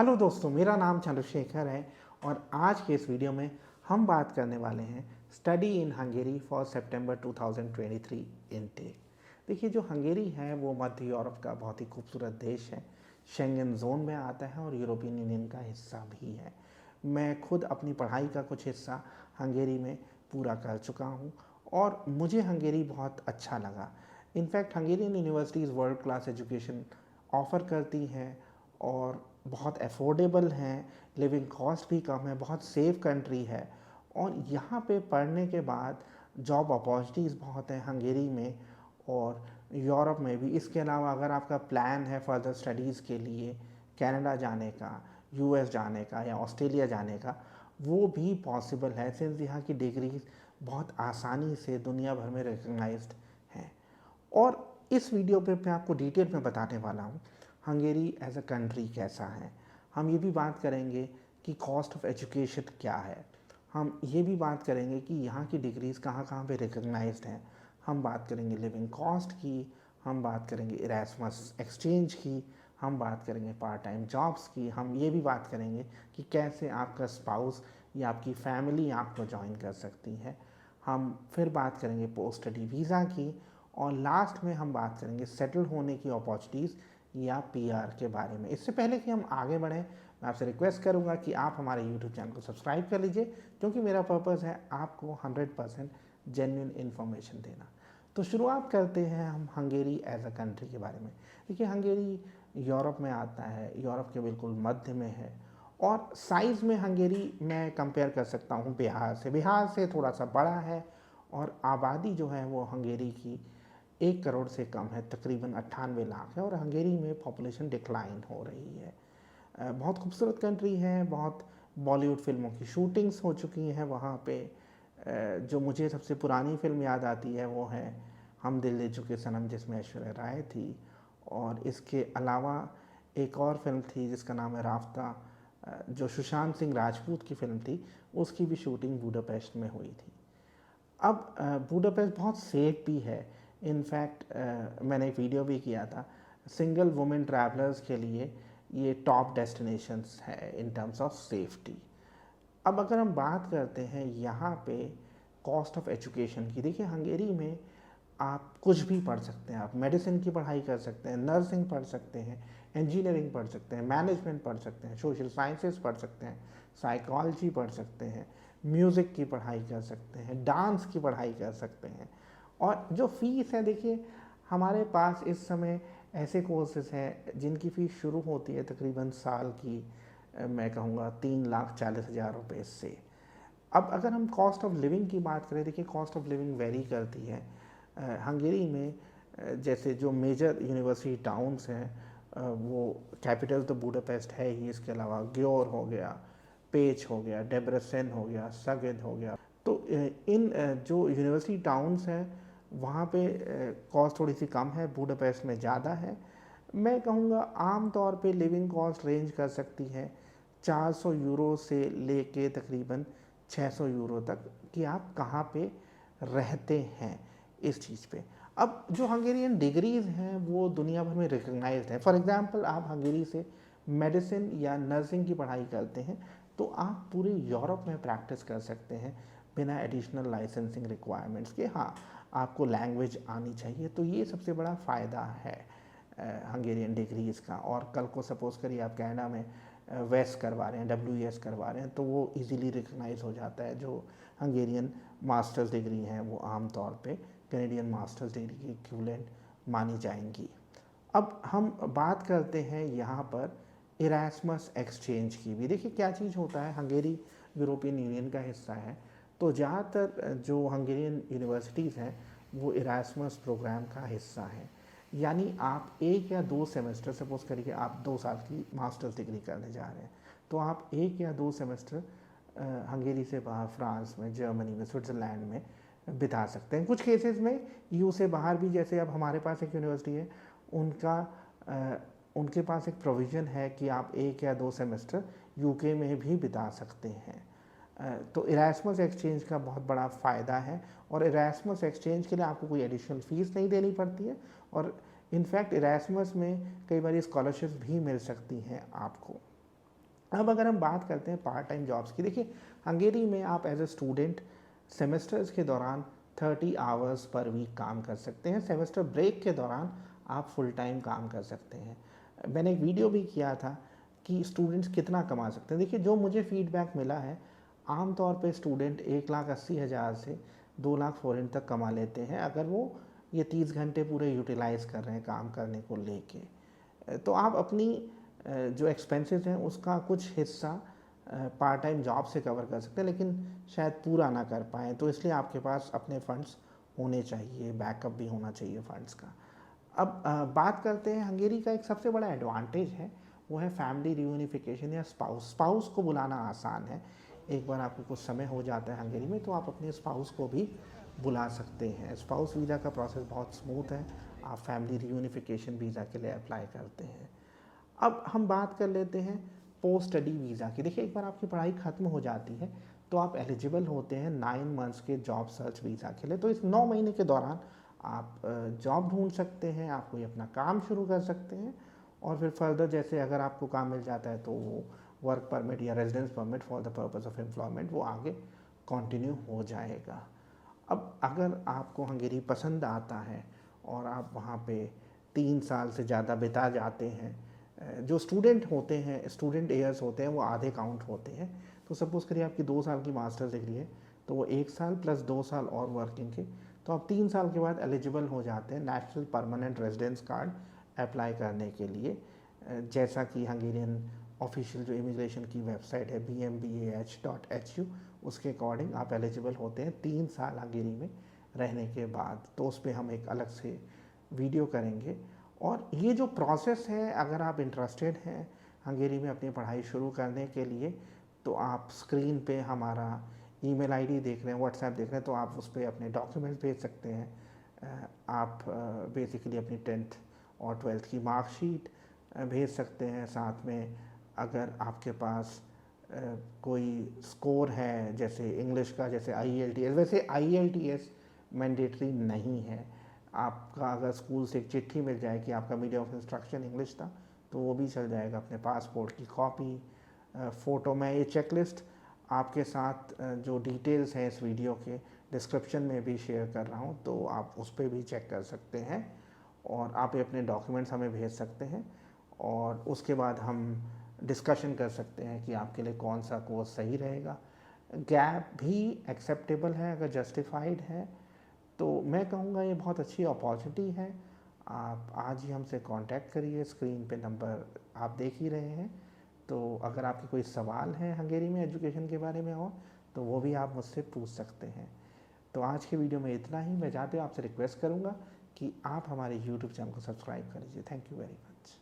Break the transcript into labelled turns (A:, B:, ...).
A: Hello दोस्तों, मेरा नाम चंद्रशेखर है और आज के इस वीडियो में हम बात करने वाले हैं study in Hungary for September 2023 intake. देखिए, जो हंगेरी है वो मध्य यूरोप का बहुत ही खूबसूरत देश है। शेंगन जोन में आता है और यूरोपियन यूनियन का हिस्सा भी है। मैं खुद अपनी पढ़ाई का कुछ हिस्सा हंगेरी में पूरा कर चुका हूँ और मुझे हंगेरी बहुत अच्छा लगा। In fact Hungarian universities world class education offer करती हैं और बहुत अफोर्डेबल हैं, लिविंग कॉस्ट भी कम है, बहुत सेफ कंट्री है और यहाँ पे पढ़ने के बाद जॉब अपॉर्चुनिटीज़ बहुत हैं हंगेरी में और यूरोप में भी। इसके अलावा अगर आपका प्लान है फर्दर स्टडीज़ के लिए कनाडा जाने का, यूएस जाने का या ऑस्ट्रेलिया जाने का, वो भी पॉसिबल है सिंस यहाँ की डिग्रीज बहुत आसानी से दुनिया भर में रिकग्नाइज्ड हैं। और इस वीडियो पे मैं आपको डिटेल में बताने वाला हूँ हंगेरी एज अ कंट्री कैसा है। हम ये भी बात करेंगे कि कॉस्ट ऑफ एजुकेशन क्या है। हम ये भी बात करेंगे कि यहाँ की डिग्रीज़ कहाँ कहाँ पे रिकग्नाइज्ड हैं। हम बात करेंगे लिविंग कॉस्ट की, हम बात करेंगे इरास्मस एक्सचेंज की, हम बात करेंगे पार्ट टाइम जॉब्स की, हम ये भी बात करेंगे कि कैसे आपका स्पाउस या आपकी फैमिली आपको ज्वाइन कर सकती है। हम फिर बात करेंगे पोस्ट स्टडी वीज़ा की और लास्ट में हम बात करेंगे सेटल होने की अपॉर्चुनिटीज़ या पीआर के बारे में। इससे पहले कि हम आगे बढ़ें, मैं आपसे रिक्वेस्ट करूंगा कि आप हमारे यूट्यूब चैनल को सब्सक्राइब कर लीजिए, क्योंकि मेरा पर्पज़ है आपको 100% जेन्युइन इन्फॉर्मेशन देना। तो शुरुआत करते हैं हम हंगेरी एज अ कंट्री के बारे में। देखिए, हंगेरी यूरोप में आता है, यूरोप के बिल्कुल मध्य में है और साइज़ में हंगेरी मैं कंपेयर कर सकता हूँ बिहार से थोड़ा सा बड़ा है और आबादी जो है वो हंगेरी की 1 करोड़ से कम है, तकरीबन 98 लाख है और हंगेरी में पॉपुलेशन डिक्लाइन हो रही है। बहुत खूबसूरत कंट्री है, बहुत बॉलीवुड फिल्मों की शूटिंग्स हो चुकी हैं वहाँ पे। जो मुझे सबसे पुरानी फिल्म याद आती है वो है हम दिल दे चुके सनम, जिसमें ऐश्वर्या राय थी। और इसके अलावा एक और फिल्म थी जिसका नाम है राफ्ता, जो सुशांत सिंह राजपूत की फिल्म थी, उसकी भी शूटिंग बुडापेस्ट में हुई थी। अब बुडापेस्ट बहुत सेफ भी है। इनफैक्ट मैंने एक वीडियो भी किया था, सिंगल वुमेन ट्रैवलर्स के लिए ये टॉप डेस्टिनेशंस है इन टर्म्स ऑफ सेफ्टी। अब अगर हम बात करते हैं यहाँ पे कॉस्ट ऑफ एजुकेशन की, देखिए हंगेरी में आप कुछ भी पढ़ सकते हैं। आप मेडिसिन की पढ़ाई कर सकते हैं, नर्सिंग पढ़ सकते हैं, इंजीनियरिंग पढ़ सकते हैं, मैनेजमेंट पढ़ सकते हैं, सोशल साइंसेस पढ़ सकते हैं, साइकोलॉजी पढ़ सकते हैं, म्यूज़िक की पढ़ाई कर सकते हैं, डांस की पढ़ाई कर सकते हैं। और जो फीस है, देखिए हमारे पास इस समय ऐसे कोर्सेज हैं जिनकी फ़ीस शुरू होती है तकरीबन साल की, मैं कहूँगा 3,40,000 रुपये से। अब अगर हम कॉस्ट ऑफ लिविंग की बात करें, देखिए कॉस्ट ऑफ लिविंग वेरी करती है। हंगेरी में जैसे जो मेजर यूनिवर्सिटी टाउन्स हैं, वो कैपिटल तो बुडापेस्ट है ही, इसके अलावा ग्योर हो गया, पेच हो गया, डेब्रेसेन हो गया, सगेद हो गया। तो इन जो यूनिवर्सिटी टाउन्स हैं वहाँ पे कॉस्ट थोड़ी सी कम है, बुडापेस्ट में ज़्यादा है। मैं कहूँगा आम तौर पे लिविंग कॉस्ट रेंज कर सकती है 400 यूरो से लेके तकरीबन 600 यूरो तक, कि आप कहाँ पे रहते हैं इस चीज़ पे। अब जो हंगेरियन डिग्रीज़ हैं वो दुनिया भर में रिकग्नाइज्ड हैं। फॉर एग्जांपल, आप हंगेरी से मेडिसिन या नर्सिंग की पढ़ाई करते हैं तो आप पूरे यूरोप में प्रैक्टिस कर सकते हैं बिना एडिशनल लाइसेंसिंग रिक्वायरमेंट्स के। हाँ, आपको लैंग्वेज आनी चाहिए, तो ये सबसे बड़ा फ़ायदा है हंगेरियन डिग्रीज़ का। और कल को सपोज़ करिए आप कनाडा में वेस करवा रहे हैं, WES करवा रहे हैं, तो वो इजीली रिकग्नाइज हो जाता है। जो हंगेरियन मास्टर्स डिग्री हैं वो आम तौर पे कैनेडियन मास्टर्स डिग्री की इक्विवेलेंट मानी जाएंगी। अब हम बात करते हैं यहाँ पर इरास्मस एक्सचेंज की भी। देखिए क्या चीज़ होता है, हंगेरी यूरोपियन यूनियन का हिस्सा है, तो ज़्यादातर जो हंगेरियन यूनिवर्सिटीज़ हैं वो इरास्मस प्रोग्राम का हिस्सा हैं। यानी आप 1 या 2 सेमेस्टर, सपोज करिए आप 2 साल की मास्टर्स डिग्री करने जा रहे हैं, तो आप 1 या 2 सेमेस्टर हंगेरी से बाहर फ्रांस में, जर्मनी में, स्विट्ज़रलैंड में बिता सकते हैं। कुछ केसेस में यू से बाहर भी, जैसे अब हमारे पास एक यूनिवर्सिटी है, उनके पास एक प्रोविज़न है कि आप 1 या 2 सेमेस्टर यूके में भी बिता सकते हैं। तो इरास्मस एक्सचेंज का बहुत बड़ा फ़ायदा है और इरास्मस एक्सचेंज के लिए आपको कोई एडिशनल फ़ीस नहीं देनी पड़ती है और इनफैक्ट इरास्मस में कई बार स्कॉलरशिप भी मिल सकती हैं आपको। अब अगर हम बात करते हैं पार्ट टाइम जॉब्स की, देखिए हंगेरी में आप एज ए स्टूडेंट सेमेस्टर्स के दौरान 30 आवर्स पर वीक काम कर सकते हैं। सेमेस्टर ब्रेक के दौरान आप फुल टाइम काम कर सकते हैं। मैंने एक वीडियो भी किया था कि स्टूडेंट्स कितना कमा सकते हैं। देखिए जो मुझे फीडबैक मिला है, आमतौर पे स्टूडेंट 1,80,000 से 2,00,000 फ़ॉरेन तक कमा लेते हैं अगर वो ये 30 घंटे पूरे यूटिलाइज़ कर रहे हैं काम करने को लेके। तो आप अपनी जो एक्सपेंसेस हैं उसका कुछ हिस्सा पार्ट टाइम जॉब से कवर कर सकते हैं, लेकिन शायद पूरा ना कर पाएँ, तो इसलिए आपके पास अपने फंड्स होने चाहिए, बैकअप भी होना चाहिए फंड्स का। अब बात करते हैं हंगेरी का एक सबसे बड़ा एडवांटेज है, वो है फैमिली रियूनिफिकेशन या स्पाउस को बुलाना आसान है। एक बार आपको कुछ समय हो जाता है हंगेरी में तो आप अपने स्पाउस को भी बुला सकते हैं। स्पाउस वीज़ा का प्रोसेस बहुत स्मूथ है, आप फैमिली रियूनिफिकेशन वीज़ा के लिए अप्लाई करते हैं। अब हम बात कर लेते हैं पोस्ट स्टडी वीज़ा की। देखिए एक बार आपकी पढ़ाई ख़त्म हो जाती है तो आप एलिजिबल होते हैं 9 मंथ्स के जॉब सर्च वीज़ा के लिए। तो इस 9 महीने के दौरान आप जॉब ढूंढ सकते हैं, आप कोई अपना काम शुरू कर सकते हैं और फिर फर्दर जैसे अगर आपको काम मिल जाता है तो वो वर्क परमिट या residence permit for the purpose of employment वो आगे कंटिन्यू हो जाएगा। अब अगर आपको हंगेरी पसंद आता है और आप वहाँ पे 3 साल से ज़्यादा बिता जाते हैं, जो स्टूडेंट होते हैं, स्टूडेंट ईयर्स होते हैं वो आधे काउंट होते हैं। तो सपोज़ करिए आपकी 2 साल की मास्टर्स डिग्री है तो वो 1 साल प्लस 2 साल और वर्किंग के, तो आप 3 साल के बाद एलिजिबल हो जाते हैं national permanent residence card apply करने के लिए। जैसा कि हंगेरियन ऑफिशियल जो इमिग्रेशन की वेबसाइट है bmbah.hu, उसके अकॉर्डिंग आप एलिजिबल होते हैं 3 साल हंगेरी में रहने के बाद। तो उस पर हम एक अलग से वीडियो करेंगे। और ये जो प्रोसेस है, अगर आप इंटरेस्टेड हैं हंगेरी में अपनी पढ़ाई शुरू करने के लिए तो आप स्क्रीन पे हमारा ईमेल आईडी देख रहे हैं, व्हाट्सएप देख रहे हैं, तो आप उस पर अपने डॉक्यूमेंट्स भेज सकते हैं। आप बेसिकली अपनी 10th और 12th की मार्कशीट भेज सकते हैं। साथ में अगर आपके पास कोई स्कोर है जैसे इंग्लिश का, जैसे IELTS, वैसे IELTS मैंडेटरी नहीं है। आपका अगर स्कूल से एक चिट्ठी मिल जाए कि आपका मीडियम ऑफ इंस्ट्रक्शन इंग्लिश था तो वो भी चल जाएगा। अपने पासपोर्ट की कॉपी, फ़ोटो, मैं ये चेकलिस्ट आपके साथ जो डिटेल्स हैं इस वीडियो के डिस्क्रिप्शन में भी शेयर कर रहा हूँ, तो आप उस पर भी चेक कर सकते हैं और आप ये अपने डॉक्यूमेंट्स हमें भेज सकते हैं और उसके बाद हम डिस्कशन कर सकते हैं कि आपके लिए कौन सा कोर्स सही रहेगा। गैप भी एक्सेप्टेबल है अगर जस्टिफाइड है, तो मैं कहूँगा ये बहुत अच्छी अपॉर्चुनिटी है। आप आज ही हमसे कांटेक्ट करिए, स्क्रीन पे नंबर आप देख ही रहे हैं। तो अगर आपके कोई सवाल हैं हंगेरी में एजुकेशन के बारे में और तो वो भी आप मुझसे पूछ सकते हैं। तो आज के वीडियो में इतना ही। मैं जाते हुए आपसे रिक्वेस्ट करूँगा कि आप हमारे यूट्यूब चैनल को सब्सक्राइब कर लीजिए। Thank you very much.